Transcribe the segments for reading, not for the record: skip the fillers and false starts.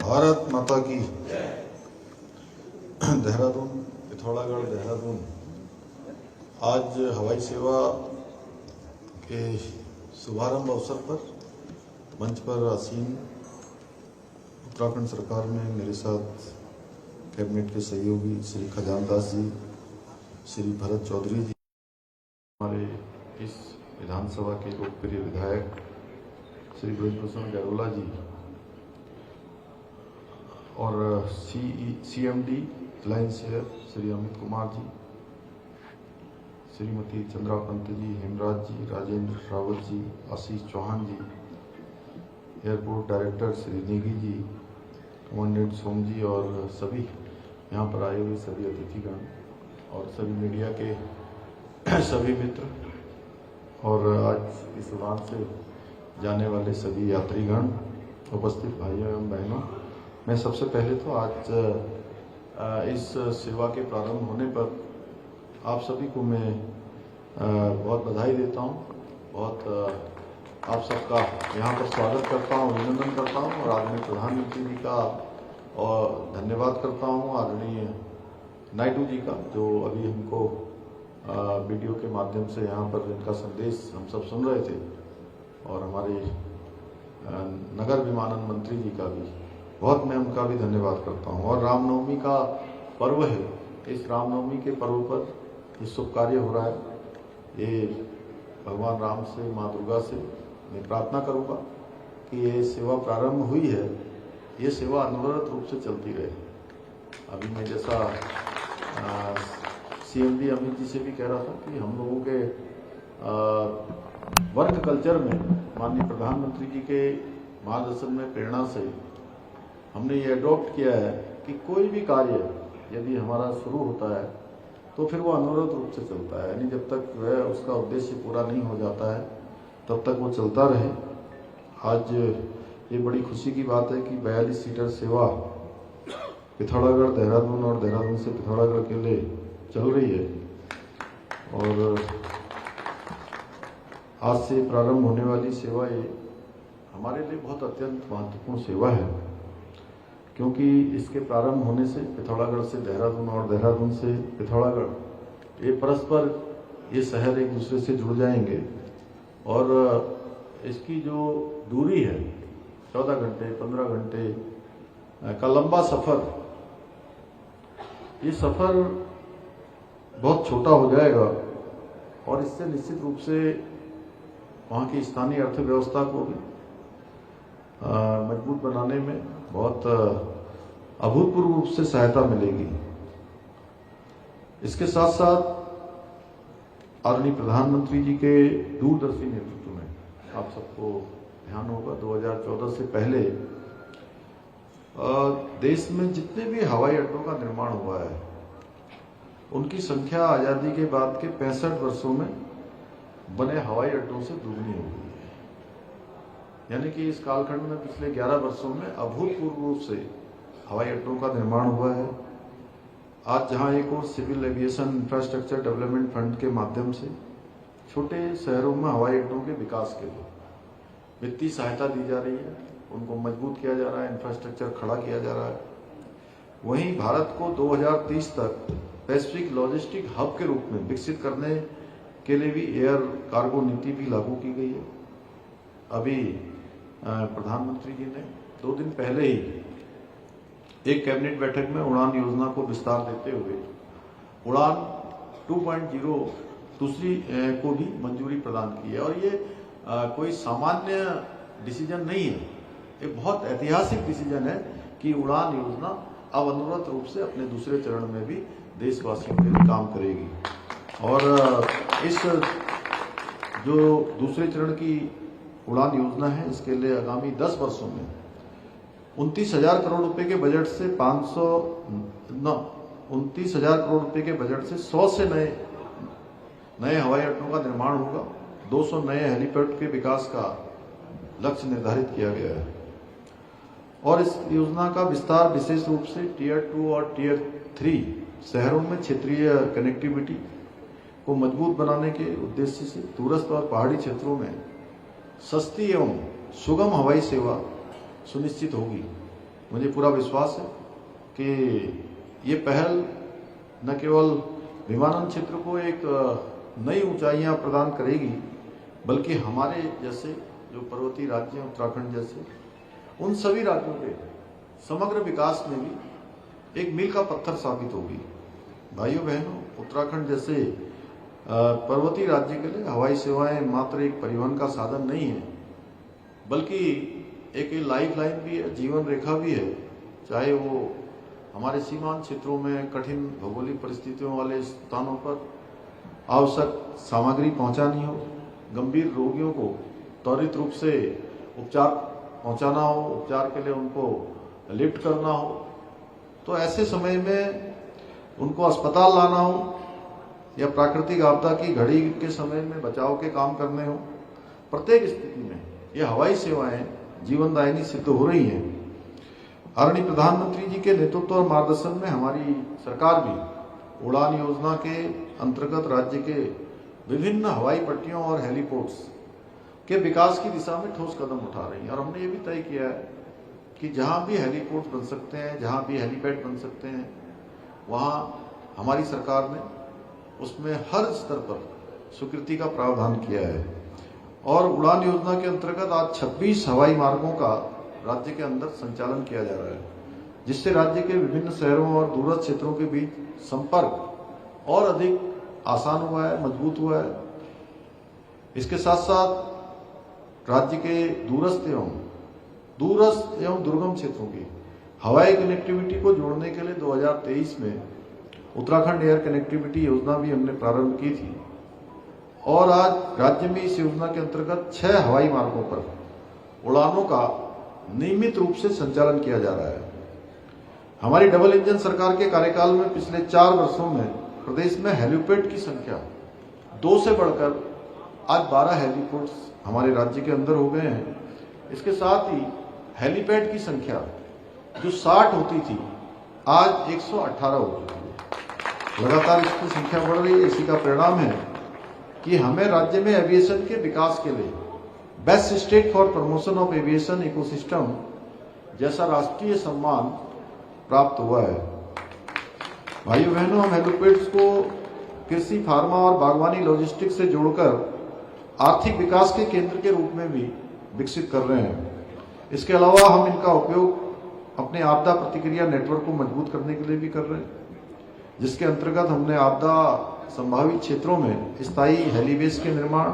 भारत माता की। देहरादून, पिथौरागढ़ देहरादून आज हवाई सेवा के शुभारंभ अवसर पर मंच पर आसीन उत्तराखंड सरकार में मेरे साथ कैबिनेट के सहयोगी श्री खजान दास जी, श्री भरत चौधरी जी, हमारे इस विधानसभा के लोकप्रिय विधायक श्री ब्रजभूषण गैरोला जी और CMD रिलायंस एयर श्री अमित कुमार जी, श्रीमती चंद्रा पंत जी, हेमराज जी, राजेंद्र रावत जी, आशीष चौहान जी, airport director Shri Negi ji, commandant सोम जी और सभी यहाँ पर आए हुए सभी अतिथिगण और सभी मीडिया के सभी मित्र और आज इस उड़ान से जाने वाले सभी यात्रीगण, उपस्थित भाइयों एवं बहनों, मैं सबसे पहले तो आज इस सेवा के प्रारंभ होने पर आप सभी को मैं बहुत बधाई देता हूँ। बहुत आप सबका यहाँ पर स्वागत करता हूँ, अभिनंदन करता हूँ और आदरणीय प्रधानमंत्री जी का और धन्यवाद करता हूँ, आदरणीय नायडू जी का, जो अभी हमको वीडियो के माध्यम से यहाँ पर इनका संदेश हम सब सुन रहे थे, और हमारे नगर विमानन मंत्री जी का भी बहुत मैं उनका भी धन्यवाद करता हूँ। और रामनवमी का पर्व है, इस रामनवमी के पर्व पर ये शुभ कार्य हो रहा है। ये भगवान राम से, माँ दुर्गा से मैं प्रार्थना करूँगा कि ये सेवा प्रारंभ हुई है, ये सेवा अनवरत रूप से चलती रहे। अभी मैं जैसा CMD अमित जी से भी कह रहा था कि हम लोगों के वर्क कल्चर में माननीय प्रधानमंत्री जी के मार्गदर्शन में, प्रेरणा से हमने ये अडॉप्ट किया है कि कोई भी कार्य यदि हमारा शुरू होता है तो फिर वो अनवरत रूप से चलता है, यानी जब तक वह उसका उद्देश्य पूरा नहीं हो जाता है तब तक वो चलता रहे। आज ये बड़ी खुशी की बात है कि 42 सीटर सेवा पिथौरागढ़ देहरादून और देहरादून से पिथौरागढ़ के लिए चल रही है, और आज से प्रारंभ होने वाली सेवा ये हमारे लिए बहुत अत्यंत महत्वपूर्ण सेवा है, क्योंकि इसके प्रारंभ होने से पिथौरागढ़ से देहरादून और देहरादून से पिथौरागढ़ ये परस्पर ये शहर एक दूसरे से जुड़ जाएंगे, और इसकी जो दूरी है 14 घंटे 15 घंटे का लंबा सफर, ये सफर बहुत छोटा हो जाएगा, और इससे निश्चित रूप से वहाँ की स्थानीय अर्थव्यवस्था को भी मजबूत बनाने में बहुत अभूतपूर्व रूप से सहायता मिलेगी। इसके साथ साथ आदरणीय प्रधानमंत्री जी के दूरदर्शी नेतृत्व में, आप सबको ध्यान होगा 2014 से पहले देश में जितने भी हवाई अड्डों का निर्माण हुआ है उनकी संख्या आजादी के बाद के 65 वर्षों में बने हवाई अड्डों से दुगनी हो गई है। यानी कि इस कालखंड में पिछले 11 वर्षों में अभूतपूर्व रूप से हवाई अड्डों का निर्माण हुआ है। आज जहां एक और civil aviation infrastructure development fund के माध्यम से छोटे शहरों में हवाई अड्डों के विकास के लिए वित्तीय सहायता दी जा रही है, उनको मजबूत किया जा रहा है, इंफ्रास्ट्रक्चर खड़ा किया जा रहा है। वहीं भारत को 2030 तक पैसिफिक लॉजिस्टिक हब के रूप में विकसित करने के लिए भी एयर कार्गो नीति भी लागू की गई है। अभी प्रधानमंत्री जी ने 2 दिन पहले ही एक कैबिनेट बैठक में उड़ान योजना को विस्तार देते हुए उड़ान 2.0 दूसरी को भी मंजूरी प्रदान की है, और ये कोई सामान्य डिसीजन नहीं है, एक बहुत ऐतिहासिक डिसीजन है कि उड़ान योजना अब अनवरत रूप से अपने दूसरे चरण में भी देशवासियों के लिए काम करेगी। और इस जो दूसरे चरण की उड़ान योजना है, इसके लिए आगामी 10 वर्षों में 29,000 करोड़ रुपए के बजट से 29,000 करोड़ रुपए के बजट से 100 से नए हवाई अड्डों का निर्माण होगा। 200 नए हेलीपैड के विकास का लक्ष्य निर्धारित किया गया है, और इस योजना का विस्तार विशेष रूप से टियर 2 और टियर 3 शहरों में क्षेत्रीय कनेक्टिविटी को मजबूत बनाने के उद्देश्य से दूरस्थ और पहाड़ी क्षेत्रों में सस्ती एवं सुगम हवाई सेवा सुनिश्चित होगी। मुझे पूरा विश्वास है कि ये पहल न केवल विमानन क्षेत्र को एक नई ऊंचाइयां प्रदान करेगी, बल्कि हमारे जैसे जो पर्वतीय राज्य उत्तराखंड जैसे उन सभी राज्यों के समग्र विकास में भी एक मील का पत्थर साबित होगी। भाइयों बहनों, उत्तराखंड जैसे पर्वतीय राज्य के लिए हवाई सेवाएं मात्र एक परिवहन का साधन नहीं है, बल्कि एक लाइफ लाइन भी है, जीवन रेखा भी है। चाहे वो हमारे सीमांत क्षेत्रों में कठिन भौगोलिक परिस्थितियों वाले स्थानों पर आवश्यक सामग्री पहुंचानी हो, गंभीर रोगियों को त्वरित रूप से उपचार पहुंचाना हो, उपचार के लिए उनको लिफ्ट करना हो, तो ऐसे समय में उनको अस्पताल लाना हो या प्राकृतिक आपदा की घड़ी के समय में बचाव के काम करने हो, प्रत्येक स्थिति में ये हवाई सेवाएं जीवनदायिनी सिद्ध हो रही हैं। आदरणीय प्रधानमंत्री जी के नेतृत्व और मार्गदर्शन में हमारी सरकार भी उड़ान योजना के अंतर्गत राज्य के विभिन्न हवाई पट्टियों और हेलीपोर्ट्स के विकास की दिशा में ठोस कदम उठा रही है। और हमने ये भी तय किया है कि जहां भी हेलीपोर्ट बन सकते हैं, जहां भी हेलीपैड बन सकते हैं, वहां हमारी सरकार ने उसमें हर स्तर पर स्वीकृति का प्रावधान किया है। और उड़ान योजना के अंतर्गत आज 26 हवाई मार्गों का राज्य के अंदर संचालन किया जा रहा है, जिससे राज्य के विभिन्न शहरों और दूरस्थ क्षेत्रों के बीच संपर्क और अधिक आसान हुआ है, मजबूत हुआ है। इसके साथ साथ राज्य के दूरस्थ एवं दुर्गम क्षेत्रों की हवाई कनेक्टिविटी को जोड़ने के लिए 2023 में उत्तराखंड एयर कनेक्टिविटी योजना भी हमने प्रारंभ की थी। और आज राज्य में इस योजना के अंतर्गत 6 हवाई मार्गों पर उड़ानों का नियमित रूप से संचालन किया जा रहा है। हमारी डबल इंजन सरकार के कार्यकाल में पिछले 4 वर्षों में प्रदेश में हेलीपैड की संख्या 2 से बढ़कर आज 12 हेलीपोर्ट्स हमारे राज्य के अंदर हो गए हैं। इसके साथ ही हेलीपैड की संख्या जो 60 होती थी आज 118 हो चुकी है। लगातार इसकी संख्या बढ़ रही है। इसी का परिणाम है कि हमें राज्य में एविएशन के विकास के लिए best state for promotion of aviation ecosystem जैसा राष्ट्रीय सम्मान प्राप्त हुआ है। भाइयों बहनों, हम हेलीपैड्स को कृषि, फार्मा और बागवानी लॉजिस्टिक्स से जोड़कर आर्थिक विकास के केंद्र के रूप में भी विकसित कर रहे हैं। इसके अलावा हम इनका उपयोग अपने आपदा प्रतिक्रिया नेटवर्क को मजबूत करने के लिए भी कर रहे हैं, जिसके अंतर्गत हमने आपदा संभावित क्षेत्रों में स्थायी हेलीबेस के निर्माण,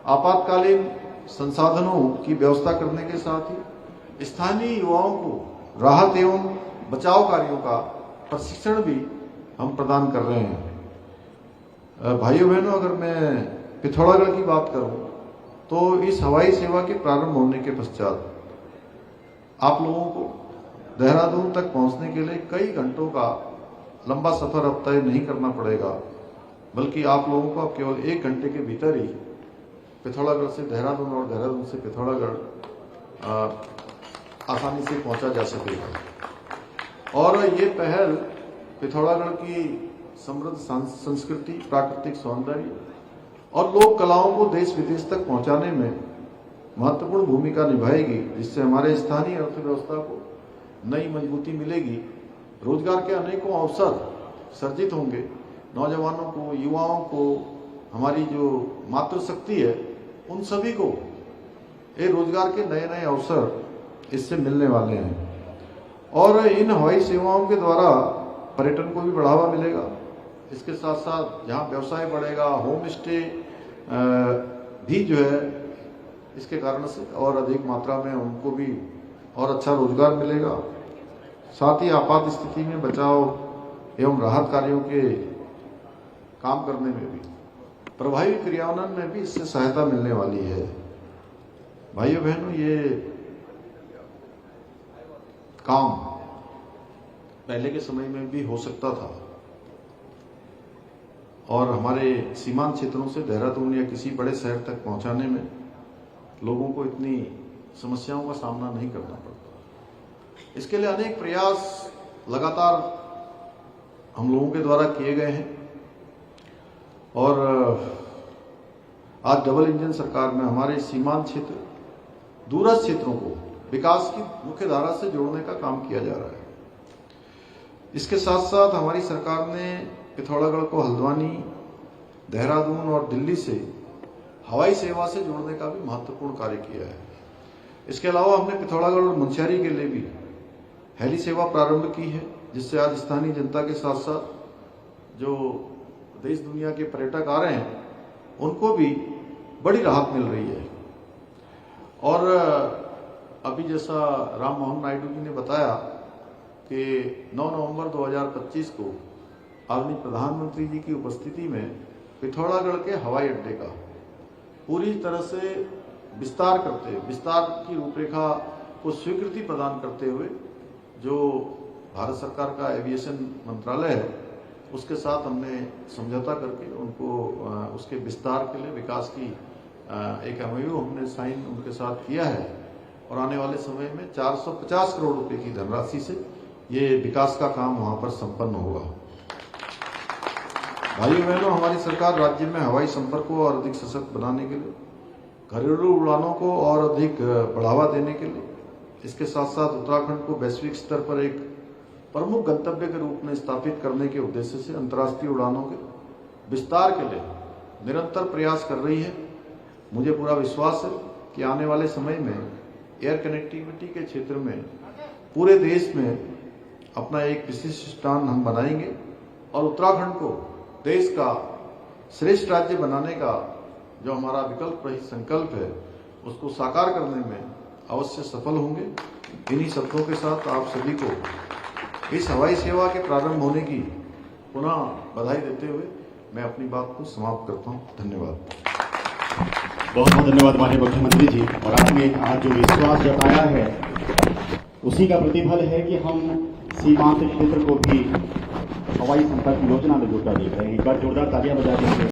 आपातकालीन संसाधनों की व्यवस्था करने के साथ ही स्थानीय युवाओं को राहत एवं बचाव कार्यों का प्रशिक्षण भी हम प्रदान कर रहे हैं। भाइयों बहनों, अगर मैं पिथौरागढ़ की बात करूं तो इस हवाई सेवा के प्रारंभ होने के पश्चात आप लोगों को देहरादून तक पहुंचने के लिए कई घंटों का लंबा सफर अब तय नहीं करना पड़ेगा, बल्कि आप लोगों को अब केवल 1 घंटे के भीतर ही पिथौरागढ़ से देहरादून और देहरादून से पिथौरागढ़ आसानी से पहुंचा जा सकेगा। और ये पहल पिथौरागढ़ की समृद्ध संस्कृति, प्राकृतिक सौंदर्य और लोक कलाओं को देश विदेश तक पहुंचाने में महत्वपूर्ण भूमिका निभाएगी, जिससे हमारे स्थानीय अर्थव्यवस्था को नई मजबूती मिलेगी, रोजगार के अनेकों अवसर सर्जित होंगे, नौजवानों को, युवाओं को, हमारी जो मातृशक्ति है उन सभी को ये रोजगार के नए नए अवसर इससे मिलने वाले हैं। और इन हवाई सेवाओं के द्वारा पर्यटन को भी बढ़ावा मिलेगा। इसके साथ साथ जहाँ व्यवसाय बढ़ेगा, होम स्टे भी जो है इसके कारण से और अधिक मात्रा में उनको भी और अच्छा रोजगार मिलेगा। साथ ही आपात स्थिति में बचाव एवं राहत कार्यों के काम करने में भी, प्रभावी क्रियान्वयन में भी इससे सहायता मिलने वाली है। भाइयों बहनों, ये काम पहले के समय में भी हो सकता था और हमारे सीमांत क्षेत्रों से देहरादून या किसी बड़े शहर तक पहुंचाने में लोगों को इतनी समस्याओं का सामना नहीं करना पड़ता। इसके लिए अनेक प्रयास लगातार हम लोगों के द्वारा किए गए हैं और आज डबल इंजन सरकार में हमारे सीमांत क्षेत्र, दूरस्थ क्षेत्रों को विकास की मुख्य धारा से जोड़ने का काम किया जा रहा है। इसके साथ साथ हमारी सरकार ने पिथौरागढ़ को हल्द्वानी, देहरादून और दिल्ली से हवाई सेवा से जोड़ने का भी महत्वपूर्ण कार्य किया है। इसके अलावा हमने पिथौरागढ़ और मुंशियारी के लिए भी हेली सेवा प्रारंभ की है, जिससे आज स्थानीय जनता के साथ साथ जो देश दुनिया के पर्यटक आ रहे हैं उनको भी बड़ी राहत मिल रही है। और अभी जैसा राम मोहन नायडू जी ने बताया कि 9 नवंबर 2025 को आदरणीय प्रधानमंत्री जी की उपस्थिति में पिथौरागढ़ के हवाई अड्डे का पूरी तरह से विस्तार की रूपरेखा को स्वीकृति प्रदान करते हुए जो भारत सरकार का एविएशन मंत्रालय है उसके साथ हमने समझौता करके उनको उसके विस्तार के लिए विकास की एक एमओयू हमने साइन उनके साथ किया है और आने वाले समय में 450 करोड़ रुपए की धनराशि से ये विकास का काम वहां पर संपन्न होगा। भाइयों बहनों, हमारी सरकार राज्य में हवाई संपर्क को और अधिक सशक्त बनाने के लिए, घरेलू उड़ानों को और अधिक बढ़ावा देने के लिए, इसके साथ साथ उत्तराखंड को वैश्विक स्तर पर एक प्रमुख गंतव्य के रूप में स्थापित करने के उद्देश्य से अंतर्राष्ट्रीय उड़ानों के विस्तार के लिए निरंतर प्रयास कर रही है। मुझे पूरा विश्वास है कि आने वाले समय में एयर कनेक्टिविटी के क्षेत्र में पूरे देश में अपना एक विशिष्ट स्थान हम बनाएंगे और उत्तराखंड को देश का श्रेष्ठ राज्य बनाने का जो हमारा विकल्प रहित संकल्प है उसको साकार करने में अवश्य सफल होंगे। इन्हीं शब्दों के साथ आप सभी को इस हवाई सेवा के प्रारंभ होने की पुनः बधाई देते हुए मैं अपनी बात को समाप्त करता हूँ। धन्यवाद। बहुत बहुत धन्यवाद माननीय मुख्यमंत्री जी। और आपने आज जो विश्वास जताया है उसी का प्रतिफल है कि हम सीमांत क्षेत्र को भी हवाई संपर्क योजना में जुटा देख रहे हैं। एक बार जोरदार तालियां बजा दीजिए।